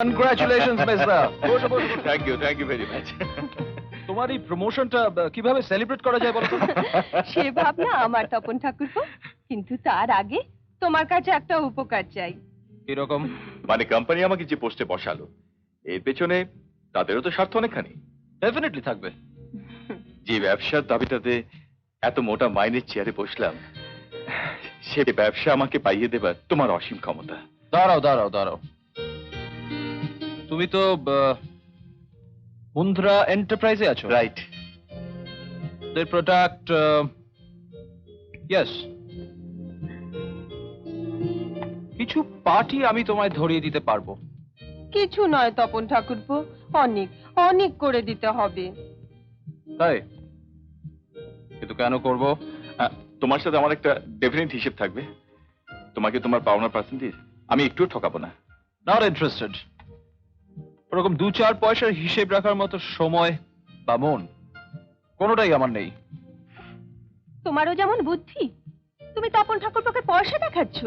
Congratulations mister. Thank you very much. তোমার এই প্রমোশনটা কিভাবে সেলিব্রেট করা যায় বলো তো? সে ভাবনা আমার তপন ঠাকুরপো, কিন্তু তার আগে তোমার কাছে একটা উপকার চাই। এরকম মানে কোম্পানি আমাকে যে পোস্টে বসালো, এর পেছনে তাদেরও তো স্বার্থ অনেকখানি। ডেফিনেটলি থাকবে। যে ব্যবসার দাবিটাতে এত মোটা মাইনের চেয়ারে বসলাম, সে ব্যবসা আমাকে পাইয়ে দেবার তোমার অসীম ক্ষমতা। দাঁড়াও। তুমি তো মুন্দ্রা এন্টারপ্রাইজে আছো, রাইট। দের প্রোডাক্ট ইয়েস, কিছু পার্টি আমি তোমায় ধরিয়ে দিতে পারবো। কিছু নয় তপন ঠাকুরপো, অনেক অনেক করে দিতে হবে। তাই? কিন্তু কেন করব? তোমার সাথে আমার একটা ডেফিনেট হিসেব থাকবে। তোমাকে তোমার পাওনা পার্সেন্টেজ আমি একটুও ঠকাবো না। Not interested. ওরকম 2-4 পয়সার হিসেব রাখার মতো সময় বা মন কোনোটাই আমার নেই। তোমারও যেমন বুদ্ধি, তুমি তপন ঠাকুরপোকে পয়সা দেখাচ্ছ।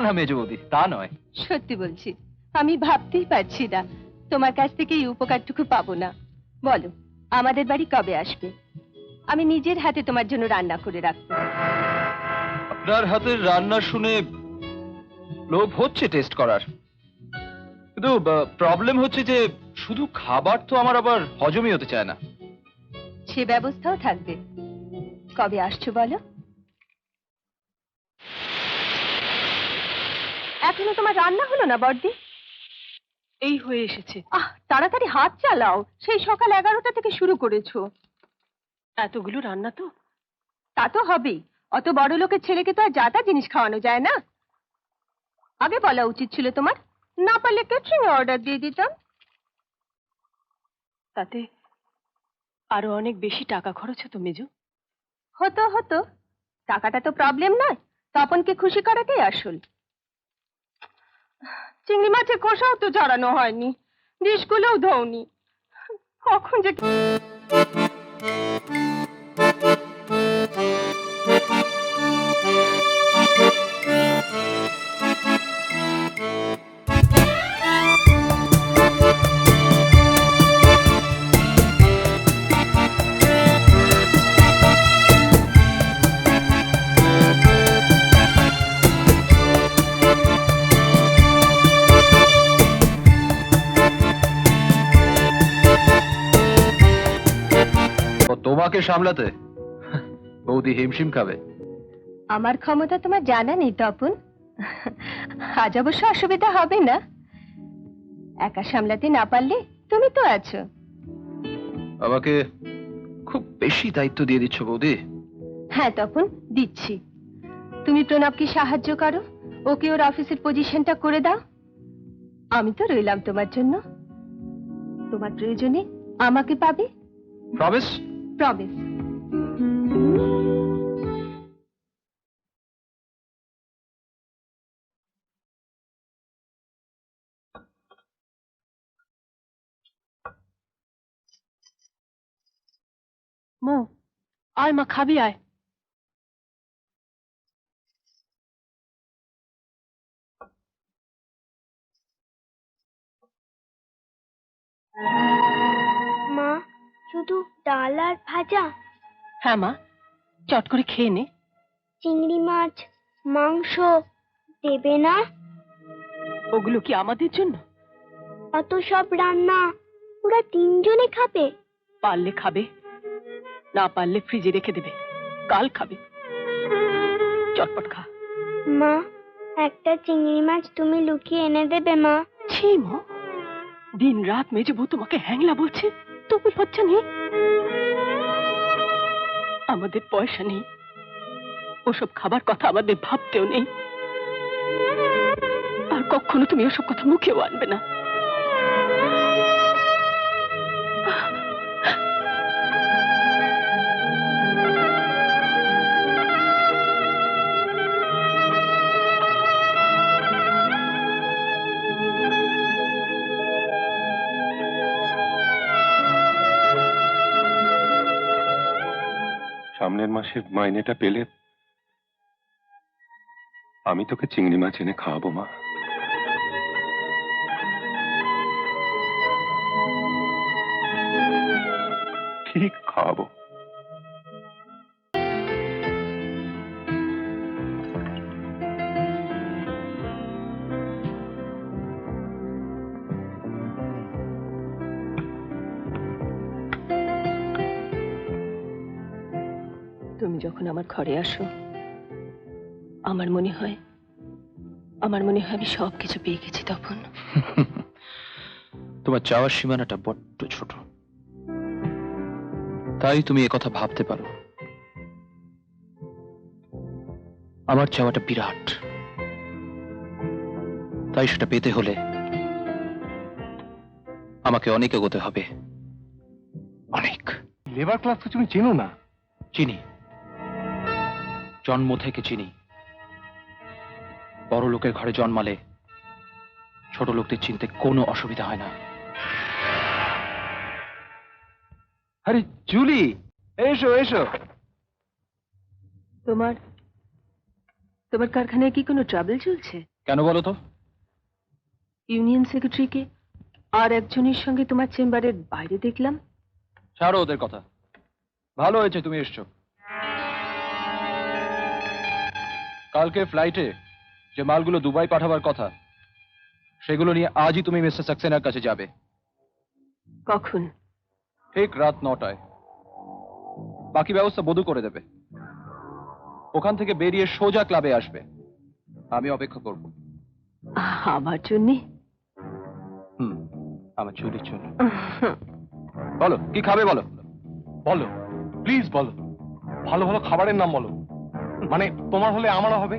না মেজ বৌদি, তা নয়। সত্যি বলছি, আমি ভাবতেই পারছি না তোমার কাছ থেকে এই উপকারটুকু পাবো না। বলো, আমাদের বাড়ি কবে আসবে? আমি নিজের হাতে তোমার জন্য রান্না করে রাখবো। আপনার হাতের রান্না শুনে লোভ হচ্ছে টেস্ট করার, কিন্তু প্রবলেম হচ্ছে যে শুধু খাবার তো আমার আবার হজমই হতে চায় না। সে ব্যবস্থাও থাকবে। কবে আসছো বলো? এখনো তোমার রান্না হলো না বড়দি? এই হয়ে এসেছে। তাড়াতাড়ি হাত চালাও, সেই সকাল 11টা থেকে শুরু করেছো। এতগুলো রান্না তো। তা তো হবেই, অত বড় লোকের ছেলেকে তো আর যা তা জিনিস খাওয়ানো যায় না। আগে বলা উচিত ছিল তোমার, না পারলে ক্যাটারিং অর্ডার দিয়ে দিতাম। তাতে আরো অনেক বেশি টাকা খরচ হতো মেজো। হতো, টাকাটা তো প্রবলেম নয়, তপনকে খুশি করাটাই আসল। চিংড়ি মাছের খোসাও তো ছাড়ানো হয়নি, ডিশগুলোও ধোওনি। কখন যে তোমাকে সামলাতে বৌদি হিমশিম খাবে। আমার ক্ষমতা তোমার জানা নেই তপন। আজ অবশ্য অসুবিধা হবে না, একা সামলাতে না পারলে তুমি তো আছো। আমাকে খুব বেশি দায়িত্ব দিয়ে দিচ্ছ বৌদি। হ্যাঁ তপন, দিচ্ছি। তুমি প্রণবকে সাহায্য করো, ওকে ওর অফিসের পজিশনটা করে দাও। আমি তো রইলাম তোমার জন্য, তোমার প্রয়োজনে আমাকে পাবে। প্রমিস? প্রমিস। মো, আয় মা, খাবি আয়। মা, শুধু ডাল আর ভাজা? হ্যাঁ মা, চট করে খেয়ে নে। চিংড়ি মাছ, মাংস দেবে না? ওগুলো কি আমাদের জন্য? অত সব রান্না ওরা 3 জনে খাবে? পারলে খাবে, না পারলে ফ্রিজে রেখে দেবে, কাল খাবে। চটপট খা। মা, একটা চিংড়ি মাছ তুমি লুকিয়ে এনে দেবে মা? ছি মো, দিন রাত মেজে বউ তোমাকে হ্যাংলা বলছে, তবু লজ্জা নেই? আমাদের পয়সা নেই, ওসব খাবার কথা আমাদের ভাবতেও নেই। আর কখনো তুমি ওসব কথা মুখেও আনবে না। সামনের মাসের মাইনেটা পেলে আমি তোকে চিংড়ি মাছ এনে খাওয়াবো মা। ঠিক খাওয়াবো। তুমি যখন আমার ঘরে আসো আমার মনে হয় আমি সবকিছু পেয়ে গেছি তখন। তোমার চাওয়ার সীমানাটা বড্ড ছোট, তাই তুমি একথা ভাবতে পারো। আমার চাওয়াটা বিরাট, তাই সেটা পেতে হলে আমাকে অনেক এগোতে হবে, অনেক। লেবার ক্লাসকে তুমি চেনো না? চিনি, জন্ম থেকে চিনি। বড় লোকের ঘরে জন্মালে ছোট লোকদের চিনতে কোনো অসুবিধা হয় না। আরে জুলি, এসো এসো। তোমার কারখানায় কি কোনো ট্রাবল চলছে? কেন বলো তো? ইউনিয়ন সেক্রেটারিকে আর একজনের সঙ্গে তোমার চেম্বারের বাইরে দেখলাম। ছাড়ো ওদের কথা, ভালো হয়েছে তুমি এসছো। কালকে ফ্লাইটে যে মালগুলো দুবাই পাঠাবার কথা, সেগুলো নিয়ে আজই তুমি মিস্টার সাক্সেনার কাছে যাবে। কখন? ঠিক রাত 9টায়। বাকি ব্যবস্থা বধূ করে দেবে। ওখান থেকে বেরিয়ে সোজা ক্লাবে আসবে, আমি অপেক্ষা করব। আমার জন্যে? আমার চুরির জন্য। বলো কি খাবে, বলো। বলো, প্লিজ বলো। ভালো ভালো খাবারের নাম বলো, মানে তোমার হলে আমারও হবে।